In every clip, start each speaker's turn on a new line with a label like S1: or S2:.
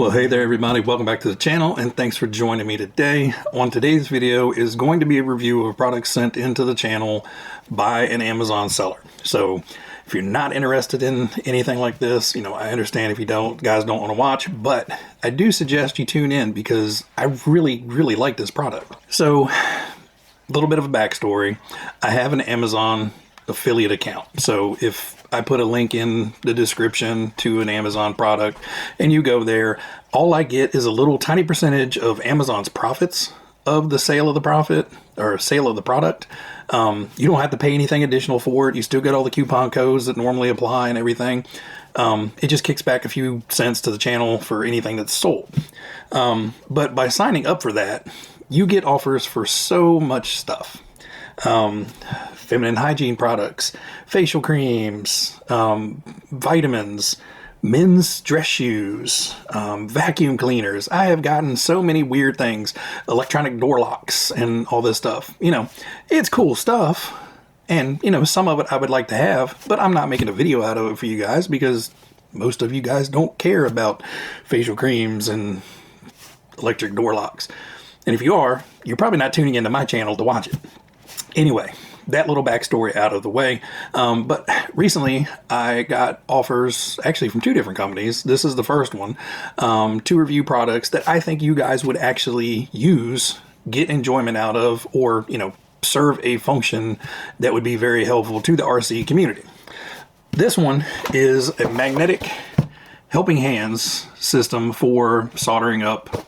S1: Well, hey there everybody, welcome back to the channel and thanks for joining me today. On today's video is going to be a review of a product sent into the channel by an Amazon seller. So if you're not interested in anything like this, I understand if you guys don't want to watch, but I do suggest you tune in because I really like this product. So a little bit of a backstory. I have an Amazon affiliate account. So if I put a link in the description to an Amazon product and you go there, all I get is a little tiny percentage of Amazon's profits of the sale of the product. You don't have to pay anything additional for it. You still get all the coupon codes that normally apply and everything. It just kicks back a few cents to the channel for anything that's sold. But by signing up for that, you get offers for so much stuff. Feminine hygiene products, facial creams, vitamins, men's dress shoes, vacuum cleaners. I have gotten so many weird things, electronic door locks and all this stuff. It's cool stuff. And, some of it I would like to have, but I'm not making a video out of it for you guys because most of you guys don't care about facial creams and electric door locks. And if you are, you're probably not tuning into my channel to watch it. Anyway, that little backstory out of the way. But recently I got offers actually from two different companies. This is the first one, to review products that I think you guys would actually use, get enjoyment out of, or, serve a function that would be very helpful to the RC community. This one is a magnetic helping hands system for soldering up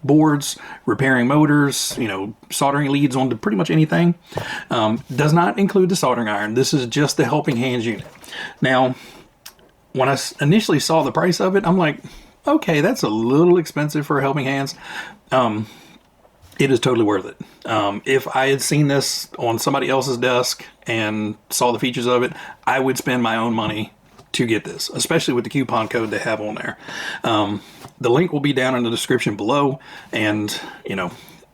S1: boards, repairing motors, soldering leads onto pretty much anything. Does not include the soldering iron. This is just the helping hands unit. Now, when I initially saw the price of it, I'm like, okay, that's a little expensive for helping hands. It is totally worth it. If I had seen this on somebody else's desk and saw the features of it, I would spend my own money to get this, especially with the coupon code they have on there. The link will be down in the description below, and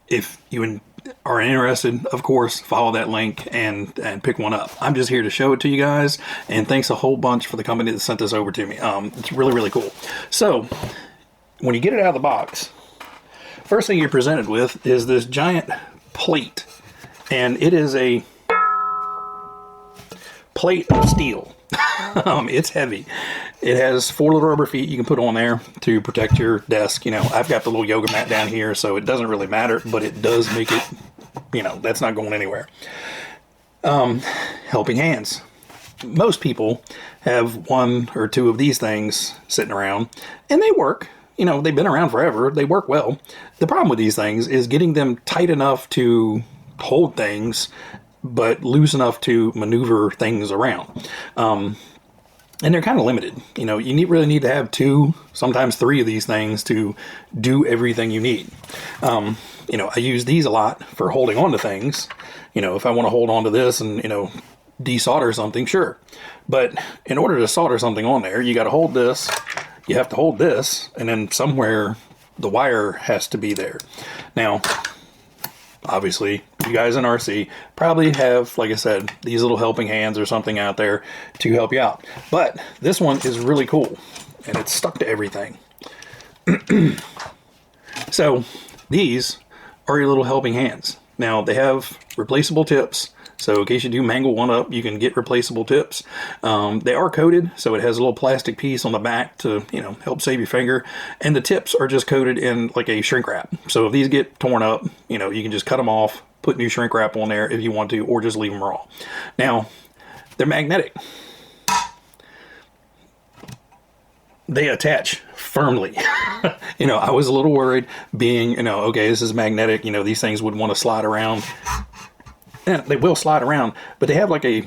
S1: if you are interested, of course, follow that link and pick one up. I'm just here to show it to you guys, and thanks a whole bunch for the company that sent this over to me. It's really cool. So when you get it out of the box, first thing you're presented with is this giant plate, and it is a plate of steel. It's heavy. It has 4 little rubber feet you can put on there to protect your desk. I've got the little yoga mat down here, so it doesn't really matter, but it does make it, that's not going anywhere. Helping hands. Most people have 1 or 2 of these things sitting around, and they work. They've been around forever. They work well. The problem with these things is getting them tight enough to hold things, but loose enough to maneuver things around. And they're kind of limited. You really need to have 2, sometimes 3 of these things to do everything you need. I use these a lot for holding on to things. If I want to hold on to this and, desolder something, sure. But in order to solder something on there, you got to hold this, you have to hold this, and then somewhere the wire has to be there. Now, obviously, you guys in RC probably have, like I said, these little helping hands or something out there to help you out. But this one is really cool, and it's stuck to everything. So these are your little helping hands. Now, they have replaceable tips. So in case you do mangle one up, you can get replaceable tips. They are coated, so it has a little plastic piece on the back to, help save your finger. And the tips are just coated in like a shrink wrap. So if these get torn up, you can just cut them off, put new shrink wrap on there if you want to, or just leave them raw. Now, they're magnetic. They attach firmly. I was a little worried being, okay, this is magnetic. These things would want to slide around. Yeah, they will slide around, but they have like a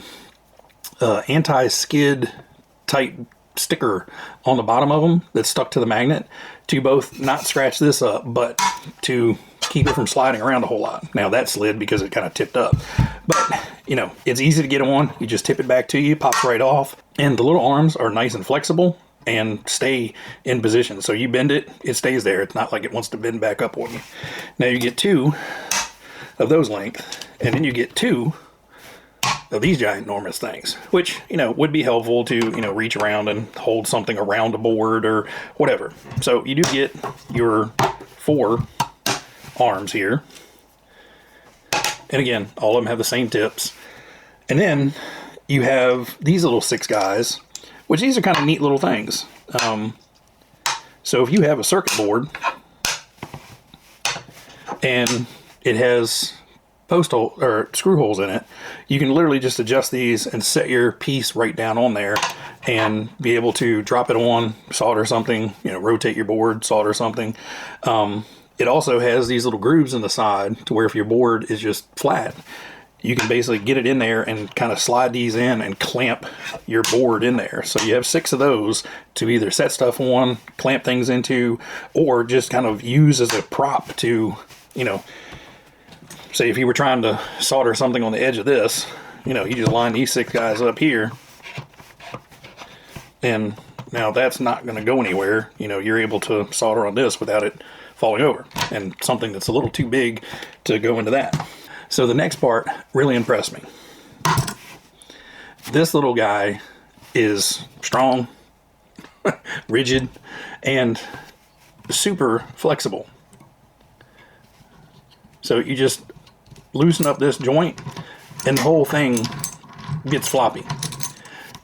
S1: anti-skid type sticker on the bottom of them that's stuck to the magnet to both not scratch this up, but to keep it from sliding around a whole lot. Now that slid because it kind of tipped up, but it's easy to get on. You just tip it back to you, pops right off, and the little arms are nice and flexible and stay in position. So you bend it, it stays there. It's not like it wants to bend back up on you. Now you get 2 of those length, and then you get 2 of these giant enormous things, which, you know, would be helpful to, you know, reach around and hold something around a board or whatever. So you do get your 4 arms here. And again, all of them have the same tips. And then you have these little 6 guys, which these are kind of neat little things. So if you have a circuit board and it has post hole or screw holes in it, you can literally just adjust these and set your piece right down on there and be able to drop it on, solder something, you know, rotate your board, solder something. It also has these little grooves in the side to where if your board is just flat, you can basically get it in there and kind of slide these in and clamp your board in there. So you have 6 of those to either set stuff on, clamp things into, or just kind of use as a prop to, you know, say if you were trying to solder something on the edge of this, you know, you just line these 6 guys up here, and now that's not going to go anywhere. You know, you're able to solder on this without it falling over, and something that's a little too big to go into that. So the next part really impressed me. This little guy is strong, rigid, and super flexible. So you just loosen up this joint and the whole thing gets floppy.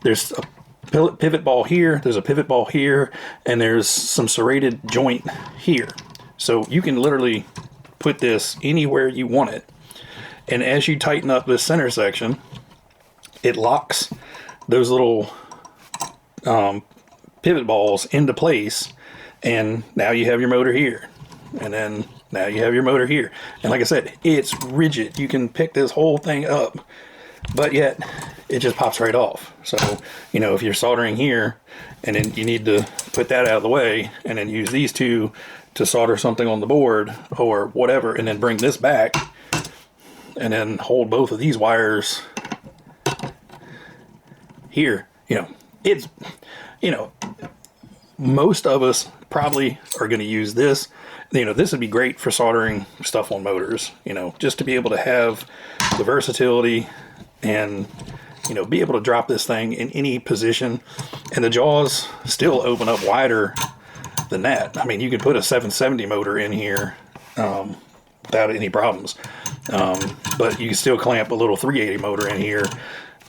S1: There's a pivot ball here, there's a pivot ball here, and there's some serrated joint here. So you can literally put this anywhere you want it. And as you tighten up this center section, it locks those little pivot balls into place. And now you have your motor here. And then now you have your motor here. And like I said, it's rigid. You can pick this whole thing up, but yet it just pops right off. So, you know, if you're soldering here and then you need to put that out of the way and then use these 2 to solder something on the board or whatever, and then bring this back, and then hold both of these wires here, you know, it's, you know, most of us probably are going to use this. You know, this would be great for soldering stuff on motors, you know, just to be able to have the versatility and, you know, be able to drop this thing in any position. And the jaws still open up wider than that. I mean, you could put a 770 motor in here without any problems. But you can still clamp a little 380 motor in here,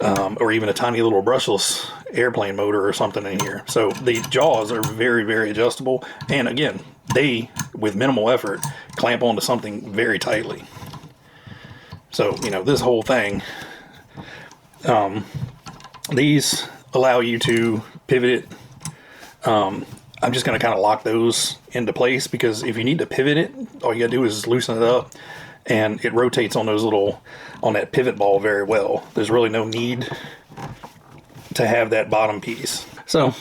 S1: or even a tiny little brushless airplane motor or something in here. So the jaws are very, very adjustable. And again, they, with minimal effort, clamp onto something very tightly. So, you know, this whole thing, these allow you to pivot it. I'm just going to kind of lock those into place, because if you need to pivot it, all you got to do is loosen it up, and it rotates on those little, on that pivot ball very well. There's really no need to have that bottom piece. So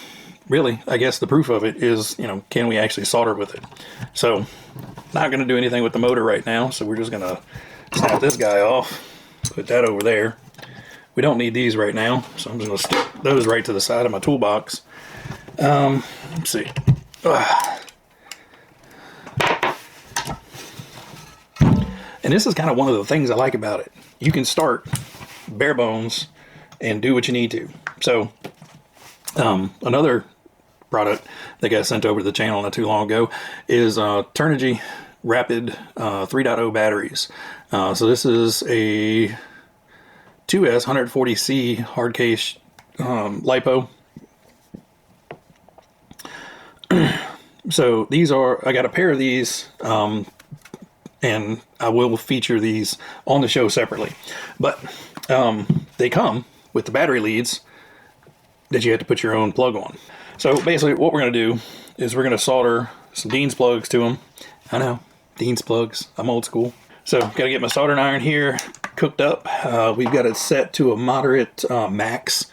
S1: really, I guess the proof of it is, you know, can we actually solder with it? So not going to do anything with the motor right now. So we're just going to snap this guy off, put that over there. We don't need these right now, so I'm just going to stick those right to the side of my toolbox. Let's see. And this is kind of one of the things I like about it. You can start bare bones and do what you need to. So another product that got sent over to the channel not too long ago is Turnigy Rapid 3.0 batteries. So this is a 2S 140C hard case LiPo. So these are, I got a pair of these, and I will feature these on the show separately. But they come with the battery leads that you have to put your own plug on. So basically what we're going to do is we're going to solder some Dean's plugs to them. I know, Dean's plugs, I'm old school. So got to get my soldering iron here cooked up. We've got it set to a moderate max.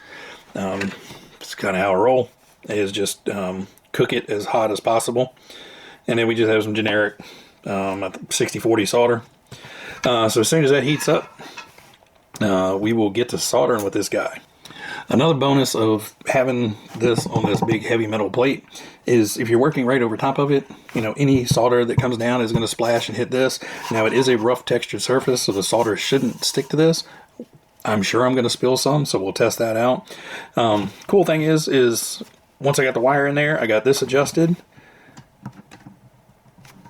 S1: It's kind of how I roll, is just cook it as hot as possible. And then we just have some generic 60-40 solder. So as soon as that heats up, we will get to soldering with this guy. Another bonus of having this on this big heavy metal plate is if you're working right over top of it, you know, any solder that comes down is going to splash and hit this. Now it is a rough textured surface, so the solder shouldn't stick to this. I'm sure I'm going to spill some, so we'll test that out. Cool thing is once I got the wire in there, I got this adjusted.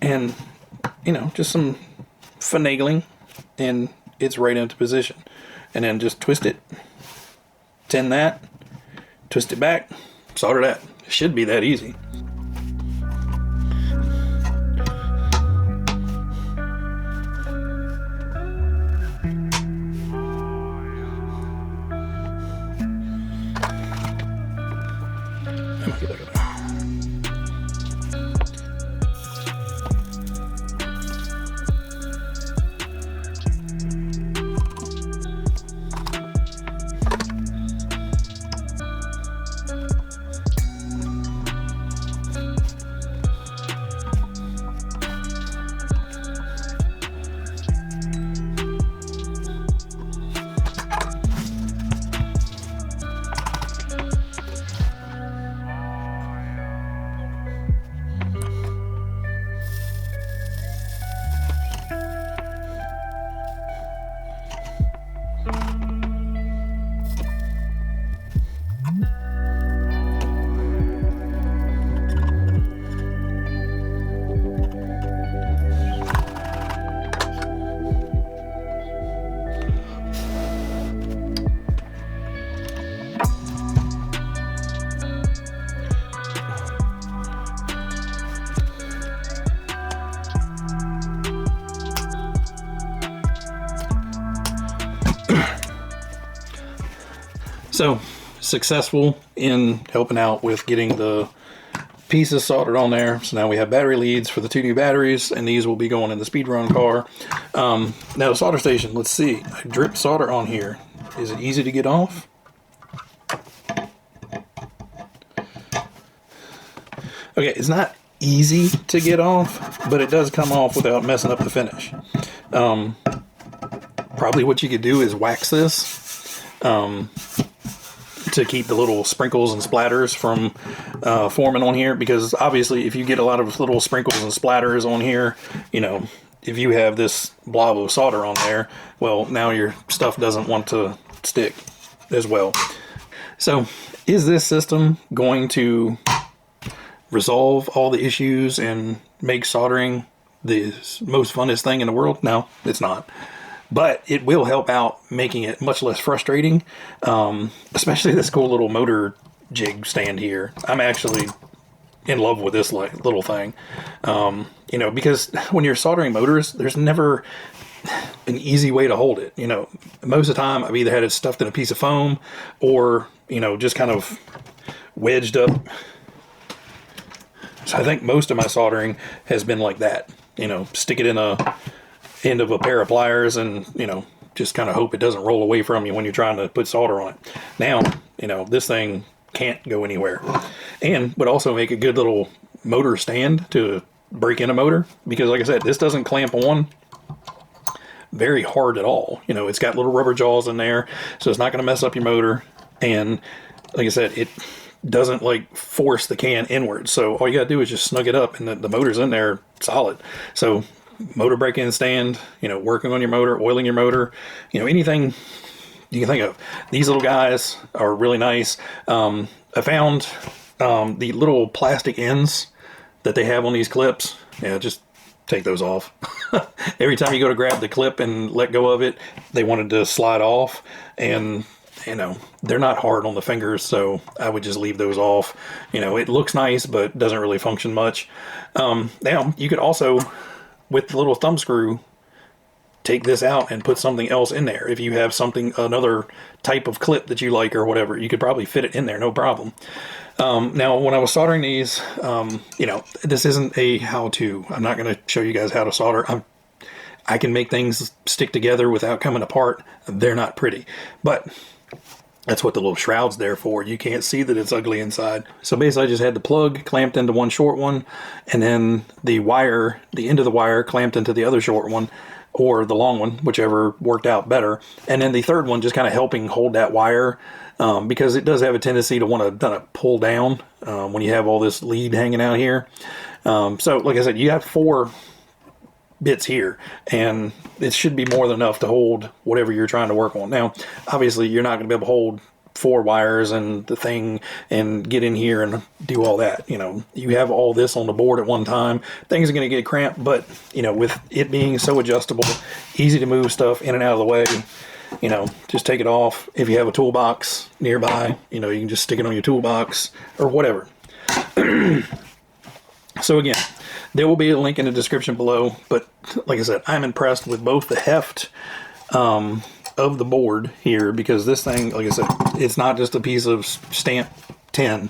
S1: And, you know, just some finagling, and it's right into position. And then just twist it, tin that, twist it back, solder that. It should be that easy. So, successful in helping out with getting the pieces soldered on there. So now we have battery leads for the 2 new batteries, and these will be going in the speedrun car. Now the solder station, let's see. I drip solder on here. Is it easy to get off? Okay, it's not easy to get off, but it does come off without messing up the finish. Probably what you could do is wax this to keep the little sprinkles and splatters from forming on here, because obviously if you get a lot of little sprinkles and splatters on here, you know, if you have this blob of solder on there, well, now your stuff doesn't want to stick as well. So is this system going to resolve all the issues and make soldering the most funnest thing in the world? No, it's not. But it will help out making it much less frustrating, especially this cool little motor jig stand here. I'm actually in love with this little thing, you know, because when you're soldering motors, there's never an easy way to hold it. You know, most of the time I've either had it stuffed in a piece of foam or, you know, just kind of wedged up. So I think most of my soldering has been like that, you know, stick it in a end of a pair of pliers and, you know, just kind of hope it doesn't roll away from you when you're trying to put solder on it. Now, you know, this thing can't go anywhere, and would also make a good little motor stand to break in a motor, because like I said, this doesn't clamp on very hard at all. You know, it's got little rubber jaws in there, so it's not going to mess up your motor. And like I said, it doesn't like force the can inward, so all you gotta do is just snug it up, and the motor's in there solid. So motor break-in stand, you know, working on your motor, oiling your motor, you know, anything you can think of. These little guys are really nice. I found the little plastic ends that they have on these clips. Yeah, just take those off. Every time you go to grab the clip and let go of it, they wanted to slide off, and you know, they're not hard on the fingers, so I would just leave those off. You know, it looks nice, but doesn't really function much. Now, you could also, with the little thumb screw, take this out and put something else in there. If you have something, another type of clip that you like or whatever, you could probably fit it in there, no problem. Now, when I was soldering these, you know, this isn't a how-to. I'm not going to show you guys how to solder. I can make things stick together without coming apart. They're not pretty, but that's what the little shroud's there for. You can't see that it's ugly inside. So basically I just had the plug clamped into one short one, and then the wire, the end of the wire clamped into the other short one, or the long one, whichever worked out better. And then the third one just kind of helping hold that wire, because it does have a tendency to want to kind of pull down when you have all this lead hanging out here. So like I said, you have 4 bits here, and it should be more than enough to hold whatever you're trying to work on. Now, obviously, you're not going to be able to hold 4 wires and the thing and get in here and do all that. You know, you have all this on the board at one time, things are going to get cramped, but, you know, with it being so adjustable, easy to move stuff in and out of the way, you know, just take it off. If you have a toolbox nearby, you know, you can just stick it on your toolbox or whatever. So again, there will be a link in the description below, but like I said, I'm impressed with both the heft of the board here, because this thing, like I said, it's not just a piece of stamp tin.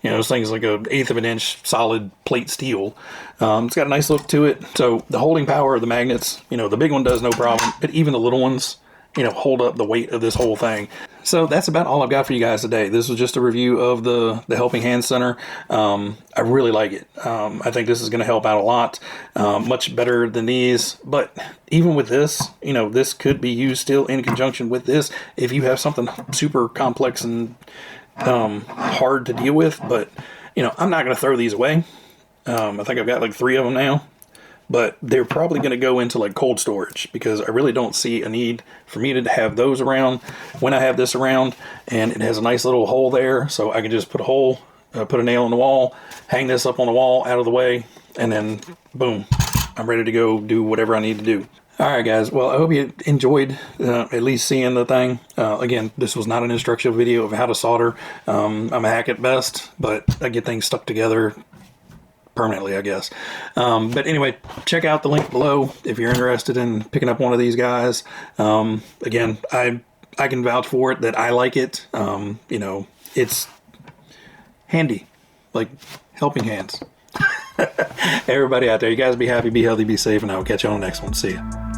S1: You know, this thing's like an 1/8 of an inch solid plate steel. It's got a nice look to it. So the holding power of the magnets, you know, the big one does no problem, but even the little ones, you know, hold up the weight of this whole thing. So that's about all I've got for you guys today. This was just a review of the Helping Hand Center. I really like it. I think this is going to help out a lot, much better than these. But even with this, you know, this could be used still in conjunction with this if you have something super complex and hard to deal with. But, you know, I'm not going to throw these away. I think I've got like 3 of them now. But they're probably going to go into like cold storage, because I really don't see a need for me to have those around when I have this around. And it has a nice little hole there, so I can just put a hole, put a nail in the wall, hang this up on the wall out of the way, and then boom, I'm ready to go do whatever I need to do. All right, guys. Well, I hope you enjoyed at least seeing the thing. Again, this was not an instructional video of how to solder. I'm a hack at best, but I get things stuck together permanently, I guess. But anyway, check out the link below if you're interested in picking up one of these guys. Again, I can vouch for it that I like it. You know, it's handy, like helping hands. Everybody out there, you guys be happy, be healthy, be safe, and I will catch you on the next one. See ya.